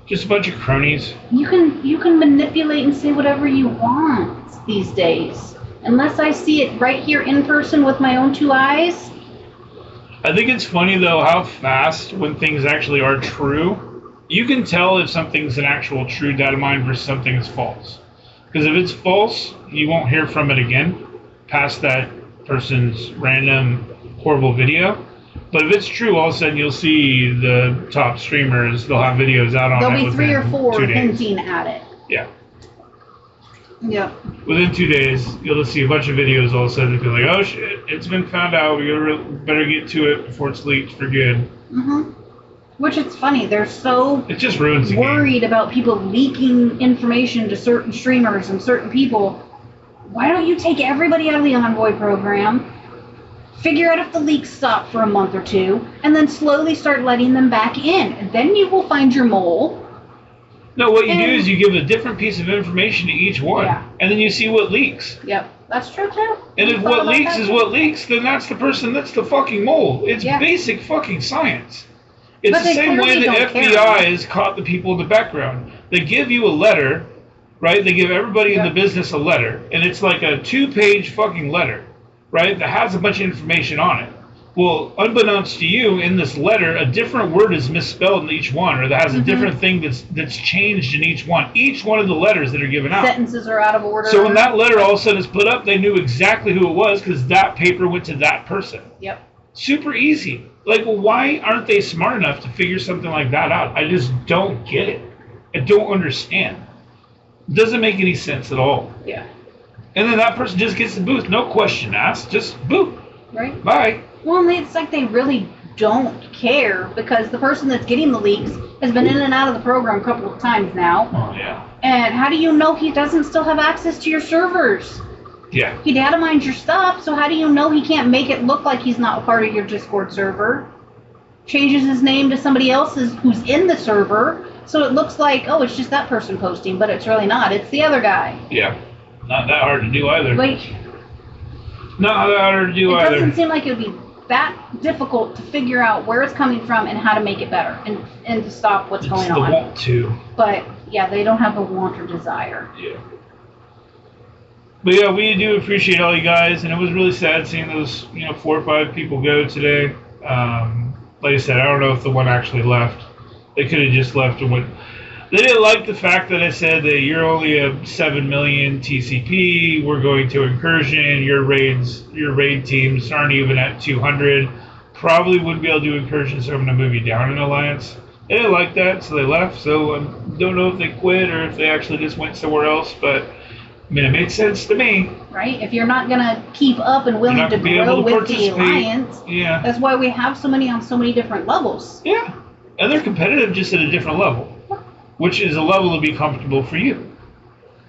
Just a bunch of cronies. You can manipulate and say whatever you want these days. Unless I see it right here in person with my own 2 eyes. I think it's funny, though, how fast, when things actually are true, you can tell if something's an actual true data mine versus something is false. Because if it's false, you won't hear from it again past that person's random, horrible video. But if it's true, all of a sudden you'll see the top streamers, they'll have videos out on it. There'll be 3 or 4 hinting at it. Yeah. Yeah. Within 2 days, you'll just see a bunch of videos all of a sudden and be like, oh shit, it's been found out. We better get to it before it's leaked for good. Mm-hmm. Which it's funny, they're so it just ruins the worried about people leaking information to certain streamers and certain people. Why don't you take everybody out of the Envoy program, figure out if the leaks stop for a month or 2, and then slowly start letting them back in. And then you will find your mole. No, what you do is you give a different piece of information to each one, and then you see what leaks. Yep, that's true too. And if what leaks is what leaks, then that's the person that's the fucking mole. It's basic fucking science. It's the same way the FBI has caught the people in the background. They give you a letter, right? They give everybody in the business a letter, and it's like a 2-page fucking letter, right? That has a bunch of information on it. Well, unbeknownst to you, in this letter, a different word is misspelled in each one, or that has a different thing that's changed in each one. Each one of the letters that are given out. Sentences are out of order. So when that letter all of a sudden is put up, they knew exactly who it was because that paper went to that person. Yep. Super easy. Like, well, why aren't they smart enough to figure something like that out? I just don't get it. I don't understand. It doesn't make any sense at all. Yeah. And then that person just gets the booth, no question asked, just boop. Right. Bye. Well, it's like they really don't care because the person that's getting the leaks has been in and out of the program a couple of times now. Oh, yeah. And how do you know he doesn't still have access to your servers? Yeah. He data mines your stuff, so how do you know he can't make it look like he's not a part of your Discord server? Changes his name to somebody else's who's in the server, so it looks like, oh, it's just that person posting, but it's really not. It's the other guy. Yeah. Not that hard to do either. Like, not that hard to do either. It doesn't seem like it would be that difficult to figure out where it's coming from and how to make it better and to stop what's going on. It's the want to. But, yeah, they don't have the want or desire. Yeah. But yeah, we do appreciate all you guys, and it was really sad seeing those, 4 or 5 people go today. Like I said, I don't know if the one actually left. They could have just left and went. They didn't like the fact that I said that you're only a 7 million TCP. We're going to incursion. Your raid teams aren't even at 200. Probably wouldn't be able to do incursion, so I'm going to move you down in alliance. They didn't like that, so they left. So I don't know if they quit or if they actually just went somewhere else, but. I mean, it made sense to me. Right? If you're not going to keep up and willing to grow with the alliance, that's why we have so many on so many different levels. Yeah. And they're competitive just at a different level, which is a level to be comfortable for you,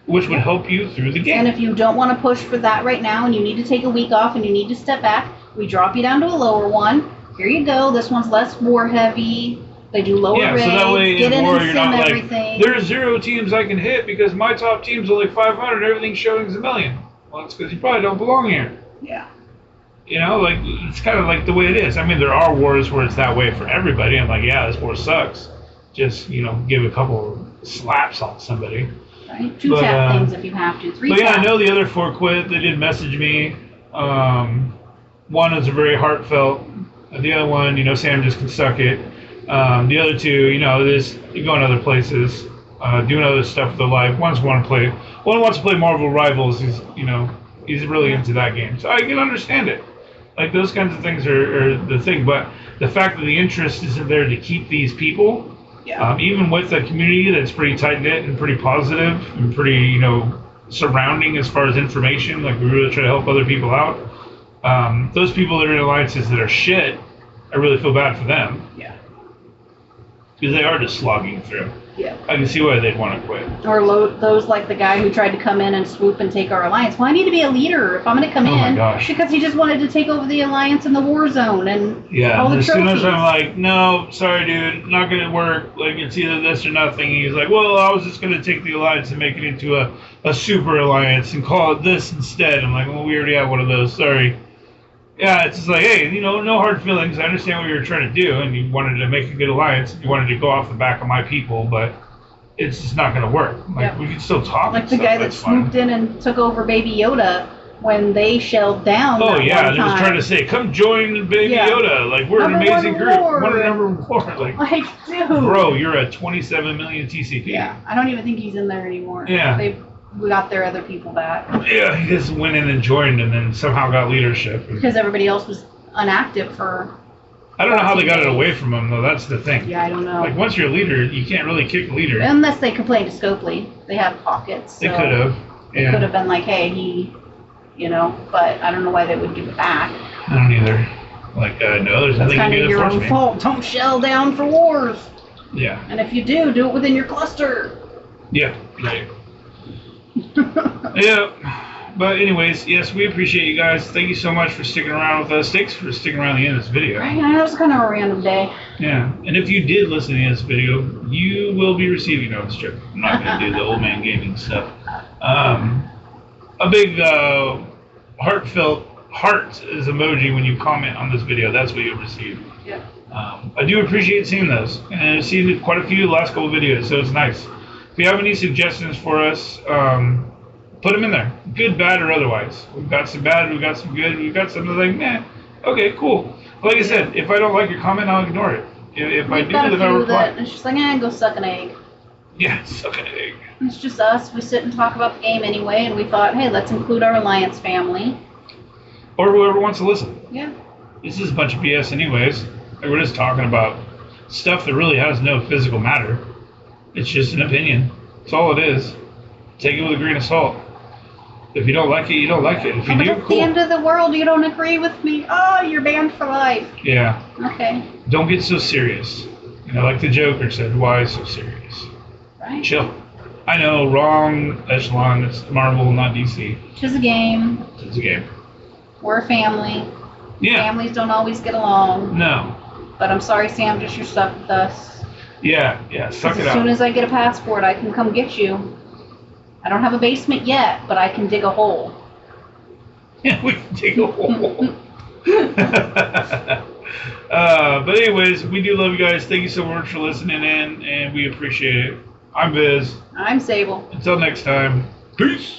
which would help you through the game. And if you don't want to push for that right now and you need to take a week off and you need to step back, we drop you down to a lower one. Here you go. This one's less war heavy. They do lower raids, so that way get in war, and sim everything. Like, there's 0 teams I can hit because my top team's only 500, everything's showing is 1 million. Well, that's because you probably don't belong here. Yeah. It's kind of like the way it is. I mean, there are wars where it's that way for everybody. I'm like, yeah, this war sucks. Just, give a couple slaps on somebody. Right? 2-tap things if you have to. 3 But yeah, I know the other 4 quit. They did message me. One is very heartfelt. The other one, Sam just can suck it. The other 2, they're going other places, doing other stuff with their life. One wants to play Marvel Rivals. He's really into that game. So I can understand it. Like, those kinds of things are the thing. But the fact that the interest isn't there to keep these people, even with a community that's pretty tight-knit and pretty positive and pretty, surrounding as far as information, like we really try to help other people out, those people that are in alliances that are shit, I really feel bad for them. Yeah. Because they are just slogging through. Yeah. I can see why they'd want to quit. Or those like the guy who tried to come in and swoop and take our alliance. Well, I need to be a leader if I'm going to come in. Oh my gosh. Because he just wanted to take over the alliance in the war zone and all the as trophies. soon as I'm like, no, sorry, dude, not going to work. Like, it's either this or nothing. He's like, well, I was just going to take the alliance and make it into a super alliance and call it this instead. I'm like, well, we already have one of those. Sorry. Yeah, it's just like, hey, no hard feelings. I understand what you were trying to do, and you wanted to make a good alliance. You wanted to go off the back of my people, but it's just not going to work. Like, we can still talk. Like the guy that swooped in and took over Baby Yoda when they shelled down. Oh, yeah, and he was trying to say, come join Baby Yoda. Like, we're an amazing group. Number one. Like, dude. Bro, you're at 27 million TCP. Yeah, I don't even think he's in there anymore. Yeah. We got their other people back. Yeah, he just went in and joined and then somehow got leadership. Because everybody else was inactive for... I don't know how they got it away from him, though. That's the thing. Yeah, I don't know. Like, once you're a leader, you can't really kick a leader. Unless they complained to Scopely. They have pockets. So they could have. It could have been like, hey, but I don't know why they would give it back. I don't either. Like, no, there's nothing you can do to force me. It's kind of your own fault. Don't shell down for wars. Yeah. And if you do it within your cluster. Yeah, right. Yeah, but anyways, yes, we appreciate you guys. Thank you so much for sticking around with us. Thanks for sticking around the end of this video. Right, I know it was kind of a random day. Yeah, and if you did listen to the end of this video, you will be receiving no strip. I'm not going to do the old man gaming stuff. A big heartfelt heart is emoji when you comment on this video. That's what you'll receive. Yeah. I do appreciate seeing those, and I've seen quite a few the last couple of videos, so it's nice. If you have any suggestions for us, put them in there. Good, bad, or otherwise. We've got some bad, we've got some good, we've got some like, nah, okay, cool. Like I said, if I don't like your comment, I'll ignore it. If I do, then I'll reply. It's just like, go suck an egg. Yeah, suck an egg. It's just us. We sit and talk about the game anyway, and we thought, hey, let's include our Alliance family. Or whoever wants to listen. Yeah. This is a bunch of BS anyways. Like, we're just talking about stuff that really has no physical matter. It's just an opinion. That's all it is. Take it with a grain of salt. If you don't like it, you don't like it. If you do, cool. At the end of the world, you don't agree with me. Oh, you're banned for life. Yeah. Okay. Don't get so serious. Like the Joker said, why so serious? Right. Chill. I know, wrong echelon. It's Marvel, not DC. It's a game. It's a game. We're a family. Yeah. Families don't always get along. No. But I'm sorry, Sam, just you're stuck with us. Yeah, suck it up. As soon as I get a passport, I can come get you. I don't have a basement yet, but I can dig a hole. Yeah, we can dig a hole. But anyways, we do love you guys. Thank you so much for listening in, and we appreciate it. I'm Viz. I'm Sable. Until next time, peace.